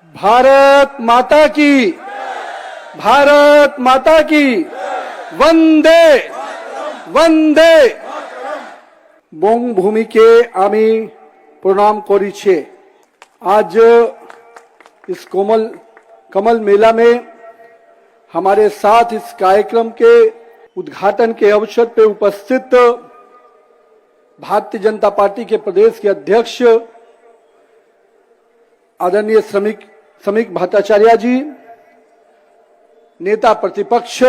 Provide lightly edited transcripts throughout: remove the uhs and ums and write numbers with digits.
भारत माता की, भारत माता की, वंदे वंदे। বঙ্গভূমিকে আমি প্রণাম করিছে। आज इस कमल मेला में हमारे साथ इस कार्यक्रम के उद्घाटन के अवसर पे उपस्थित भारतीय जनता पार्टी के प्रदेश के अध्यक्ष आदरणीय श्रमिक भट्टाचार्य जी, नेता प्रतिपक्ष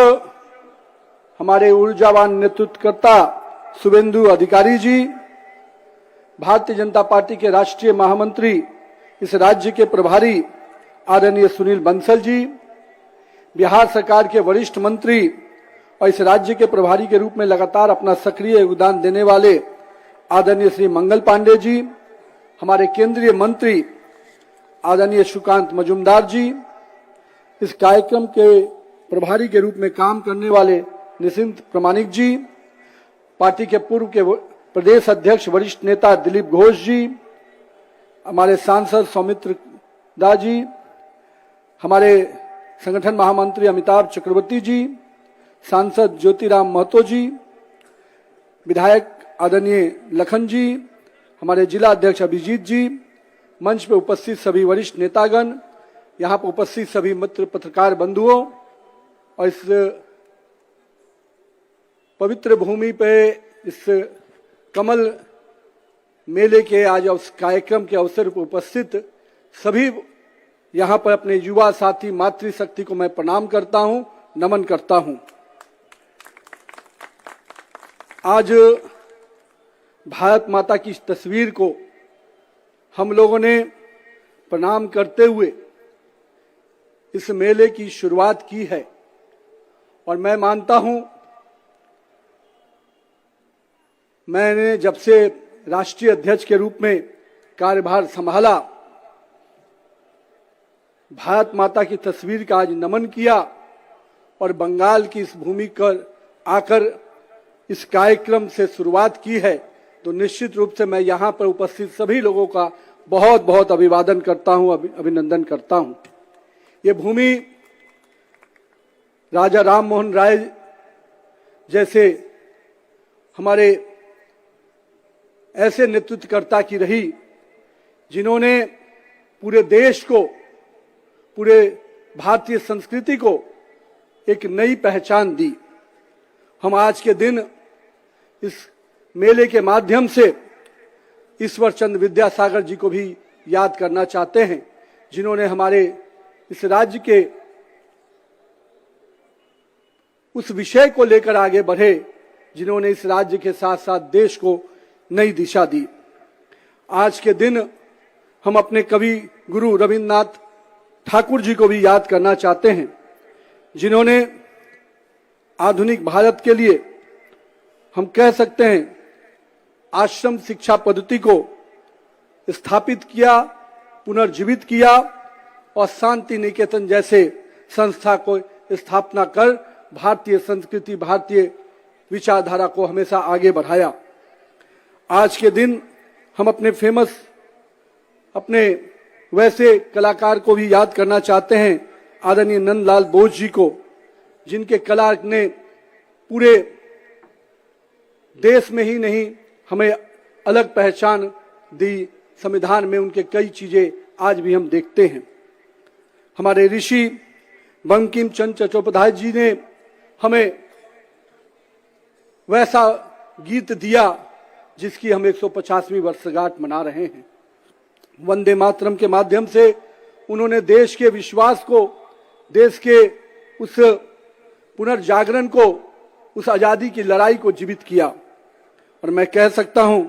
हमारे ऊर्जावान नेतृत्वकर्ता शुभेंदु अधिकारी जी, भारतीय जनता पार्टी के राष्ट्रीय महामंत्री इस राज्य के प्रभारी आदरणीय सुनील बंसल जी, बिहार सरकार के वरिष्ठ मंत्री और इस राज्य के प्रभारी के रूप में लगातार अपना सक्रिय योगदान देने वाले आदरणीय श्री मंगल पांडे जी, हमारे केंद्रीय मंत्री आदरणीय सुकांत मजुमदार जी, इस कार्यक्रम के प्रभारी के रूप में काम करने वाले निशिंत प्रमाणिक जी, पार्टी के पूर्व के प्रदेश अध्यक्ष वरिष्ठ नेता दिलीप घोष जी, हमारे सांसद सौमित्र दा जी, हमारे संगठन महामंत्री अमिताभ चक्रवर्ती जी, सांसद ज्योतिराम महतो जी, विधायक आदरणीय लखन जी, हमारे जिला अध्यक्ष अभिजीत जी, मंच पर उपस्थित सभी वरिष्ठ नेतागण, यहाँ पर उपस्थित सभी मित्र पत्रकार बंधुओं और इस पवित्र भूमि पे इस कमल मेले के आज उस कार्यक्रम के अवसर पर उपस्थित सभी यहाँ पर अपने युवा साथी मातृशक्ति को मैं प्रणाम करता हूँ, नमन करता हूँ। आज भारत माता की इस तस्वीर को हम लोगों ने प्रणाम करते हुए इस मेले की शुरुआत की है और मैं मानता हूं, मैंने जब से राष्ट्रीय अध्यक्ष के रूप में कार्यभार संभाला, भारत माता की तस्वीर का आज नमन किया और बंगाल की इस भूमि पर आकर इस कार्यक्रम से शुरुआत की है, तो निश्चित रूप से मैं यहाँ पर उपस्थित सभी लोगों का बहुत बहुत अभिवादन करता हूँ, अभिनंदन करता हूँ। ये भूमि राजा राम मोहन राय जैसे हमारे ऐसे नेतृत्वकर्ता की रही जिन्होंने पूरे देश को, पूरे भारतीय संस्कृति को एक नई पहचान दी। हम आज के दिन इस मेले के माध्यम से ईश्वर चंद्र विद्यासागर जी को भी याद करना चाहते हैं, जिन्होंने हमारे इस राज्य के उस विषय को लेकर आगे बढ़े, जिन्होंने इस राज्य के साथ साथ देश को नई दिशा दी। आज के दिन हम अपने कवि गुरु रविन्द्रनाथ ठाकुर जी को भी याद करना चाहते हैं, जिन्होंने आधुनिक भारत के लिए हम कह सकते हैं आश्रम शिक्षा पद्धति को स्थापित किया, पुनर्जीवित किया और शांति निकेतन जैसे संस्था को स्थापना कर भारतीय संस्कृति, भारतीय विचारधारा को हमेशा आगे बढ़ाया। आज के दिन हम अपने वैसे कलाकार को भी याद करना चाहते हैं, आदरणीय नंदलाल बोस जी को, जिनके कला ने पूरे देश में ही नहीं हमें अलग पहचान दी। संविधान में उनके कई चीजें आज भी हम देखते हैं। हमारे ऋषि बंकिम चंद्र चट्टोपाध्याय जी ने हमें वैसा गीत दिया जिसकी हम 150वीं वर्षगांठ मना रहे हैं। वंदे मातरम के माध्यम से उन्होंने देश के विश्वास को, देश के उस पुनर्जागरण को, उस आजादी की लड़ाई को जीवित किया। और मैं कह सकता हूं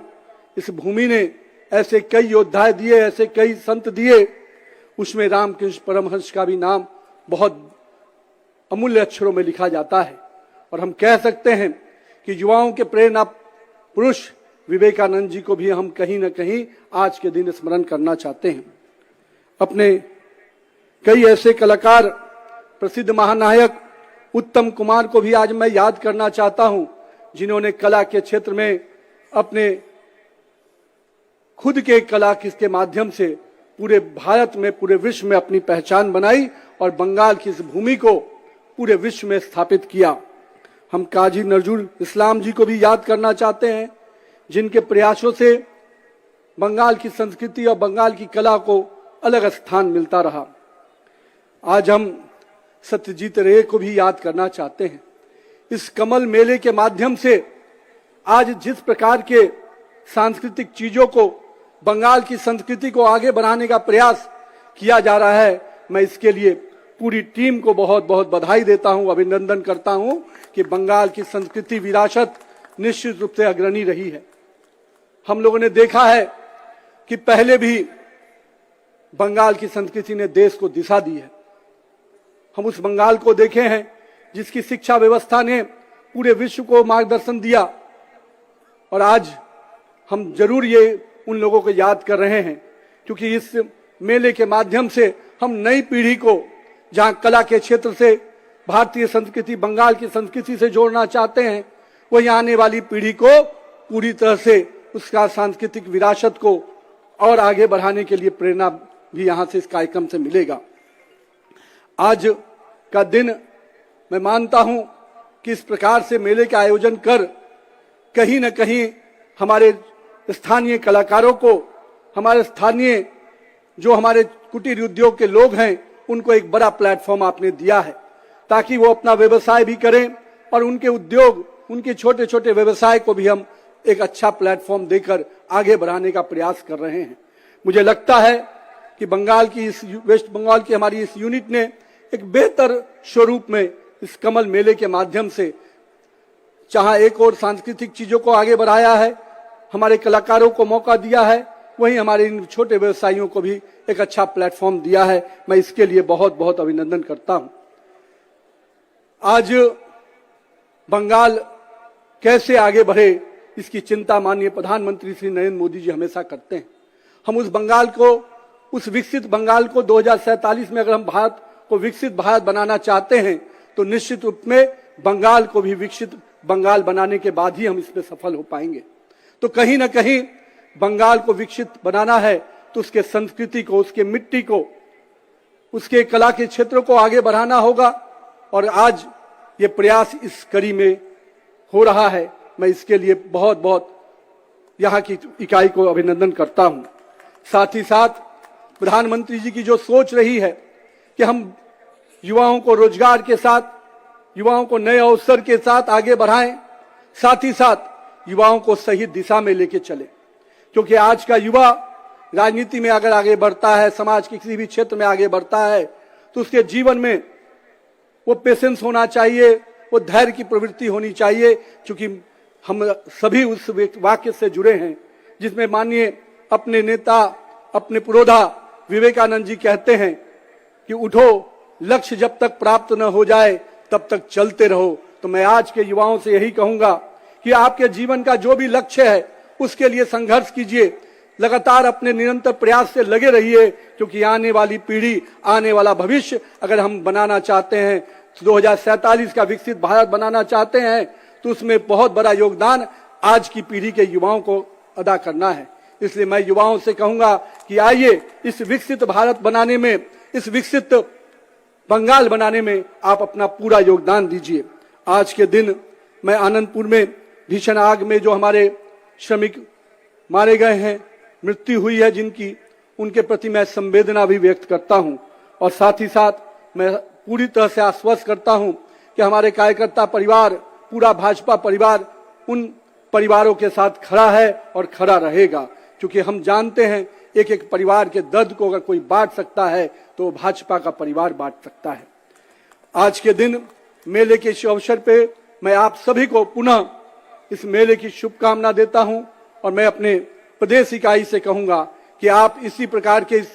इस भूमि ने ऐसे कई योद्धा दिए, ऐसे कई संत दिए, उसमें रामकृष्ण परमहंस का भी नाम बहुत अमूल्य अक्षरों में लिखा जाता है। और हम कह सकते हैं कि युवाओं के प्रेरणा पुरुष विवेकानंद जी को भी हम कहीं न कहीं आज के दिन स्मरण करना चाहते हैं। अपने कई ऐसे कलाकार, प्रसिद्ध महानायक उत्तम कुमार को भी आज मैं याद करना चाहता हूं, जिन्होंने कला के क्षेत्र में अपने खुद के कला के माध्यम से पूरे भारत में, पूरे विश्व में अपनी पहचान बनाई और बंगाल की इस भूमि को पूरे विश्व में स्थापित किया। हम काजी नजरुल इस्लाम जी को भी याद करना चाहते हैं, जिनके प्रयासों से बंगाल की संस्कृति और बंगाल की कला को अलग स्थान मिलता रहा। आज हम सत्यजीत रे को भी याद करना चाहते हैं। इस कमल मेले के माध्यम से आज जिस प्रकार के सांस्कृतिक चीजों को, बंगाल की संस्कृति को आगे बढ़ाने का प्रयास किया जा रहा है, मैं इसके लिए पूरी टीम को बहुत बहुत बधाई देता हूं, अभिनंदन करता हूं कि बंगाल की संस्कृति विरासत निश्चित रूप से अग्रणी रही है। हम लोगों ने देखा है कि पहले भी बंगाल की संस्कृति ने देश को दिशा दी है। हम उस बंगाल को देखे हैं जिसकी शिक्षा व्यवस्था ने पूरे विश्व को मार्गदर्शन दिया, और आज हम जरूर ये उन लोगों को याद कर रहे हैं, क्योंकि इस मेले के माध्यम से हम नई पीढ़ी को, जहां कला के क्षेत्र से भारतीय संस्कृति, बंगाल की संस्कृति से जोड़ना चाहते हैं, वही आने वाली पीढ़ी को पूरी तरह से उसका सांस्कृतिक विरासत को और आगे बढ़ाने के लिए प्रेरणा भी यहां से, इस कार्यक्रम से मिलेगा। आज का दिन मैं मानता हूं कि इस प्रकार से मेले का आयोजन कर कहीं न कहीं हमारे स्थानीय कलाकारों को, हमारे स्थानीय जो हमारे कुटीर उद्योग के लोग हैं, उनको एक बड़ा प्लेटफॉर्म आपने दिया है, ताकि वो अपना व्यवसाय भी करें और उनके उद्योग, उनके छोटे छोटे व्यवसाय को भी हम एक अच्छा प्लेटफॉर्म देकर आगे बढ़ाने का प्रयास कर रहे हैं। मुझे लगता है कि बंगाल की इस, वेस्ट बंगाल की हमारी इस यूनिट ने एक बेहतर स्वरूप में इस कमल मेले के माध्यम से जहां एक और सांस्कृतिक चीजों को आगे बढ़ाया है, हमारे कलाकारों को मौका दिया है, वहीं हमारे इन छोटे व्यवसायियों को भी एक अच्छा प्लेटफॉर्म दिया है। मैं इसके लिए बहुत बहुत अभिनंदन करता हूं। आज बंगाल कैसे आगे बढ़े, इसकी चिंता माननीय प्रधानमंत्री श्री नरेंद्र मोदी जी हमेशा करते हैं। हम उस बंगाल को, उस विकसित बंगाल को 2047 में अगर हम भारत को विकसित भारत बनाना चाहते हैं, तो निश्चित रूप में बंगाल को भी विकसित बंगाल बनाने के बाद ही हम इसमें सफल हो पाएंगे। तो कहीं ना कहीं बंगाल को विकसित बनाना है तो उसके संस्कृति को, उसके मिट्टी को, उसके कला के क्षेत्रों को आगे बढ़ाना होगा, और आज ये प्रयास इस कड़ी में हो रहा है। मैं इसके लिए बहुत बहुत यहाँ की इकाई को अभिनंदन करता हूं। साथ ही साथ प्रधानमंत्री जी की जो सोच रही है कि हम युवाओं को रोजगार के साथ, युवाओं को नए अवसर के साथ आगे बढ़ाएं, साथ ही साथ युवाओं को सही दिशा में लेके चले, क्योंकि आज का युवा राजनीति में अगर आगे बढ़ता है, समाज के किसी भी क्षेत्र में आगे बढ़ता है, तो उसके जीवन में वो पेशेंस होना चाहिए, वो धैर्य की प्रवृत्ति होनी चाहिए, क्योंकि हम सभी उस वाक्य से जुड़े हैं जिसमें माननीय अपने नेता, अपने पुरोधा विवेकानंद जी कहते हैं कि उठो, लक्ष्य जब तक प्राप्त न हो जाए तब तक चलते रहो। तो मैं आज के युवाओं से यही कहूंगा कि आपके जीवन का जो भी लक्ष्य है उसके लिए संघर्ष कीजिए, लगातार अपने निरंतर प्रयास से लगे रहिए, क्योंकि आने वाली पीढ़ी, आने वाला भविष्य अगर हम बनाना चाहते हैं, 2047 का विकसित भारत बनाना चाहते हैं, तो उसमें बहुत बड़ा योगदान आज की पीढ़ी के युवाओं को अदा करना है। इसलिए मैं युवाओं से कहूंगा कि आइए इस विकसित भारत बनाने में, इस विकसित बंगाल बनाने में आप अपना पूरा योगदान दीजिए। आज के दिन मैं आनंदपुर में भीषण आग में जो हमारे श्रमिक मारे गए हैं, मृत्यु हुई है जिनकी, उनके प्रति मैं संवेदना भी व्यक्त करता हूं, और साथ ही साथ मैं पूरी तरह से आश्वस्त करता हूं कि हमारे कार्यकर्ता परिवार, पूरा भाजपा परिवार उन परिवारों के साथ खड़ा है और खड़ा रहेगा, क्योंकि हम जानते हैं एक एक परिवार के दर्द को अगर कोई बांट सकता है तो भाजपा का परिवार बांट सकता है। आज के दिन मेले के इस अवसर पे मैं आप सभी को पुनः इस मेले की शुभकामना देता हूं, और मैं अपने प्रदेश इकाई से कहूंगा कि आप इसी प्रकार के इस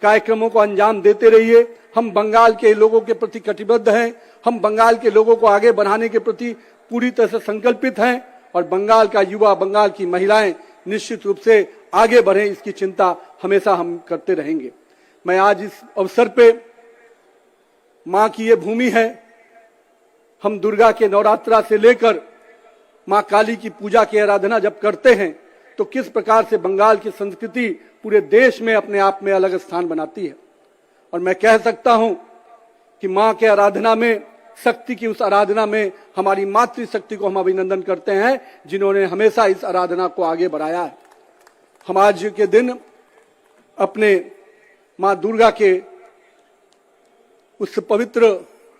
कार्यक्रमों को अंजाम देते रहिए। हम बंगाल के लोगों के प्रति कटिबद्ध हैं, हम बंगाल के लोगों को आगे बढ़ाने के प्रति पूरी तरह से संकल्पित हैं, और बंगाल का युवा, बंगाल की महिलाएं निश्चित रूप से आगे बढ़े, इसकी चिंता हमेशा हम करते रहेंगे। मैं आज इस अवसर पे, मां की ये भूमि है, हम दुर्गा के नवरात्रा से लेकर मां काली की पूजा की आराधना जब करते हैं तो किस प्रकार से बंगाल की संस्कृति पूरे देश में अपने आप में अलग स्थान बनाती है। और मैं कह सकता हूं कि मां के आराधना में, शक्ति की उस आराधना में हमारी मातृशक्ति को हम अभिनंदन करते हैं, जिन्होंने हमेशा इस आराधना को आगे बढ़ाया है। हम आज के दिन अपने मां दुर्गा के उस पवित्र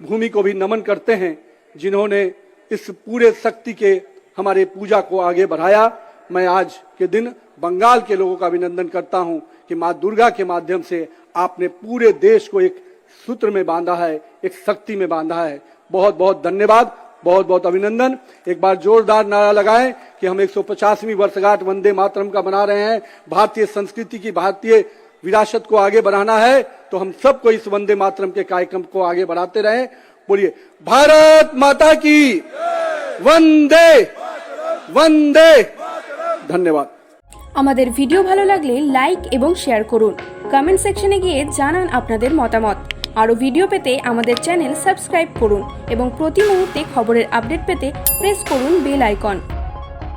भूमि को भी नमन करते हैं, जिन्होंने इस पूरे शक्ति के हमारे पूजा को आगे बढ़ाया। मैं आज के दिन बंगाल के लोगों का अभिनंदन करता हूं कि मां दुर्गा के माध्यम से आपने पूरे देश को एक सूत्र में बांधा है, एक शक्ति में बांधा है। बहुत बहुत धन्यवाद, बहुत बहुत अभिनंदन। एक बार जोरदार नारा लगाएं कि हम 150वीं वर्षगांठ वंदे मातरम का मना रहे हैं। भारतीय संस्कृति की, भारतीय विरासत को आगे बढ़ाना है, तो हम सबको इस वंदे मातरम के कार्यक्रम को आगे बढ़ाते रहें। बोलिए भारत माता की वंदे वंदे। धन्यवाद। আমাদের ভিডিও ভালো লাগলে লাইক এবং শেয়ার করুন। কমেন্ট সেকশনে গিয়ে জানান আপনাদের মতামত। আরো ভিডিও পেতে আমাদের চ্যানেল সাবস্ক্রাইব করুন এবং প্রতি মুহূর্তে খবরের আপডেট পেতে প্রেস করুন বেল আইকন।